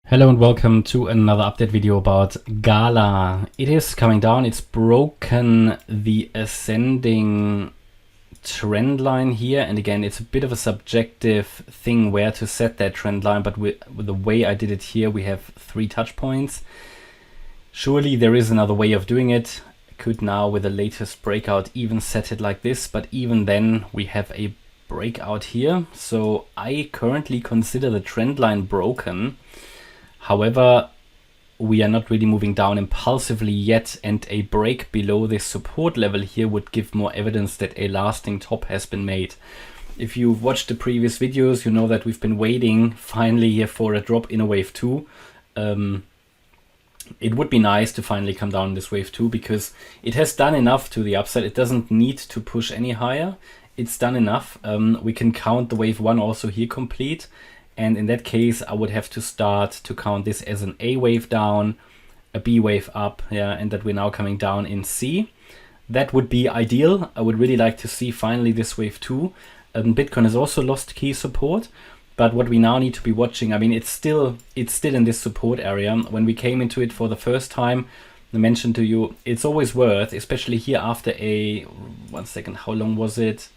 Hello and welcome to another update video about GALA. It is coming down. It's broken the ascending trend line here. And again, it's a bit of a subjective thing where to set that trend line. But with the way I did it here, we have 3 touch points. Surely there is another way of doing it. I could now, with the latest breakout, even set it like this. But even then, we have a breakout here. So I currently consider the trend line broken. However, we are not really moving down impulsively yet, and a break below this support level here would give more evidence that a lasting top has been made. If you've watched the previous videos, you know that we've been waiting finally here for a drop in a wave 2. It would be nice to finally come down in this wave 2 because it has done enough to the upside. It doesn't need to push any higher. It's done enough. We can count the wave 1 also here complete. And in that case, I would have to start to count this as an A wave down, a B wave up, yeah, and that we're now coming down in C. That would be ideal. I would really like to see finally this wave 2. Bitcoin has also lost key support, but what we now need to be watching, I mean, it's still in this support area. When we came into it for the first time, I mentioned to you, it's always worth, especially here after a, 1 second, how long was it?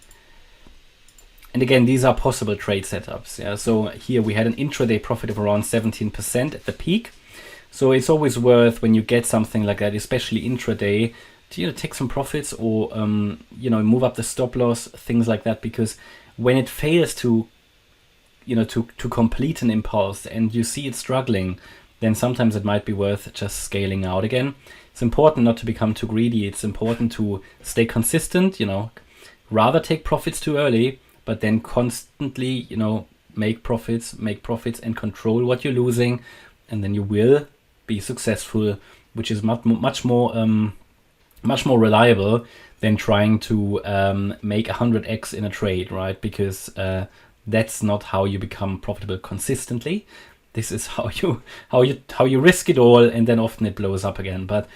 And again, these are possible trade setups. Yeah, so here we had an intraday profit of around 17% at the peak. So it's always worth when you get something like that, especially intraday, to take some profits or move up the stop loss, things like that. Because when it fails to to complete an impulse and you see it struggling, then sometimes it might be worth just scaling out again. It's important not to become too greedy. It's important to stay consistent. Rather take profits too early, but then constantly, make profits and control what you're losing, and then you will be successful, which is much more reliable than trying to make 100x in a trade, right? Because that's not how you become profitable consistently. This is how you risk it all, and then often it blows up again. But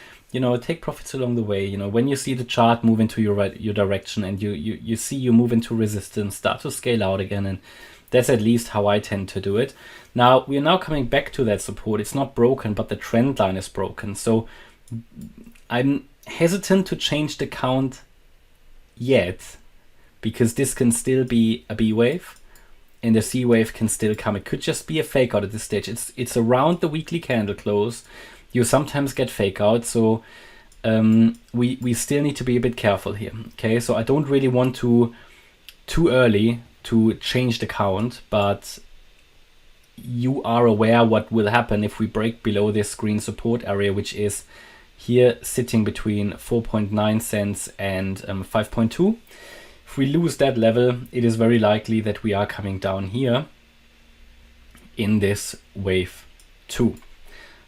take profits along the way. When you see the chart move into your direction and you see you move into resistance, start to scale out again. And that's at least how I tend to do it. Now, we are now coming back to that support. It's not broken, but the trend line is broken. So I'm hesitant to change the count yet, because this can still be a B wave and the C wave can still come. It could just be a fake out at this stage. It's around the weekly candle close. You sometimes get fake out, so we still need to be a bit careful here. Okay, so I don't really want to too early to change the count, but you are aware what will happen if we break below this green support area, which is here sitting between 4.9 cents and 5.2. If we lose that level, it is very likely that we are coming down here in this wave 2.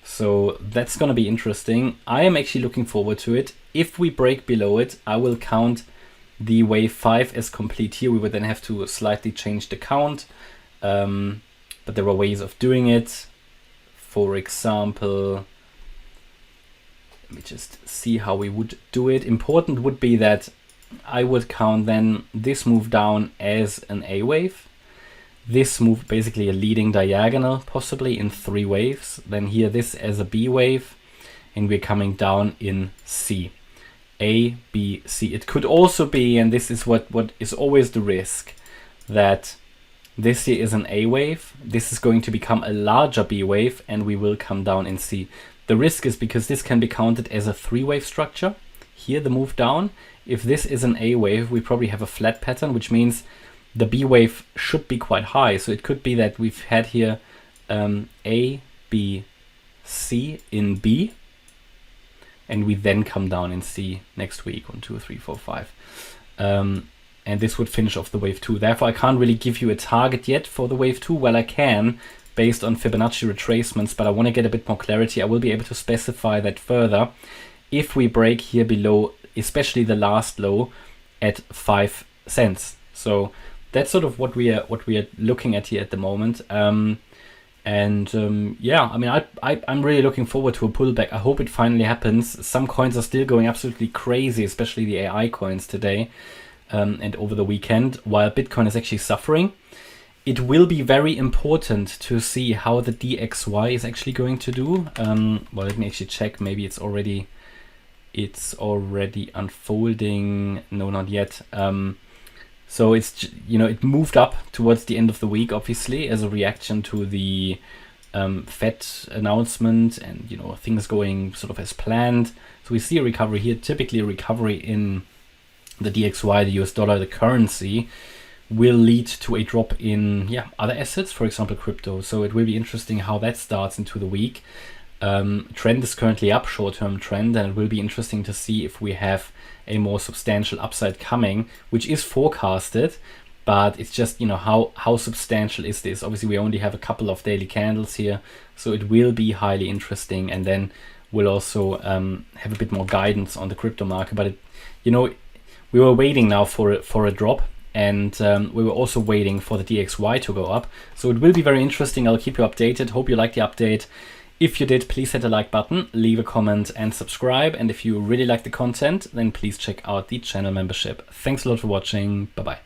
So that's going to be interesting. I am actually looking forward to it. If we break below it, I will count the wave 5 as complete here. We would then have to slightly change the count. But there are ways of doing it. For example, let me just see how we would do it. Important would be that I would count then this move down as an A wave. This move, basically a leading diagonal, possibly in 3 waves. Then here this as a B wave, and we're coming down in C. A, B, C. It could also be, and this is what is always the risk, that this here is an A wave. This is going to become a larger B wave, and we will come down in C. The risk is because this can be counted as a 3-wave structure. Here the move down. If this is an A wave, we probably have a flat pattern, which means the B wave should be quite high. So it could be that we've had here A, B, C in B, and we then come down in C next week. 1, 2, 3, 4, 5. And this would finish off the wave 2. Therefore, I can't really give you a target yet for the wave 2. Well, I can based on Fibonacci retracements, but I want to get a bit more clarity. I will be able to specify that further if we break here below, especially the last low at 5 cents. So that's sort of what we are looking at here at the moment. Yeah, I mean, I'm really looking forward to a pullback. I hope it finally happens. Some coins are still going absolutely crazy, especially the AI coins today and over the weekend, while Bitcoin is actually suffering. it will be very important to see how the DXY is actually going to do. Well, let me actually check. Maybe it's already unfolding. No, not yet. So it's, it moved up towards the end of the week, obviously, as a reaction to the Fed announcement and, things going sort of as planned. So we see a recovery here, typically a recovery in the DXY, the US dollar, the currency, will lead to a drop in other assets, for example, crypto. So it will be interesting how that starts into the week. Trend is currently up, short-term trend, and it will be interesting to see if we have a more substantial upside coming, which is forecasted, but it's just, how substantial is this? Obviously, we only have a couple of daily candles here, so it will be highly interesting, and then we'll also have a bit more guidance on the crypto market. But we were waiting now for a drop, and we were also waiting for the DXY to go up. So it will be very interesting. I'll keep you updated. Hope you liked the update. If you did, please hit the like button, leave a comment and subscribe. And if you really like the content, then please check out the channel membership. Thanks a lot for watching. Bye-bye.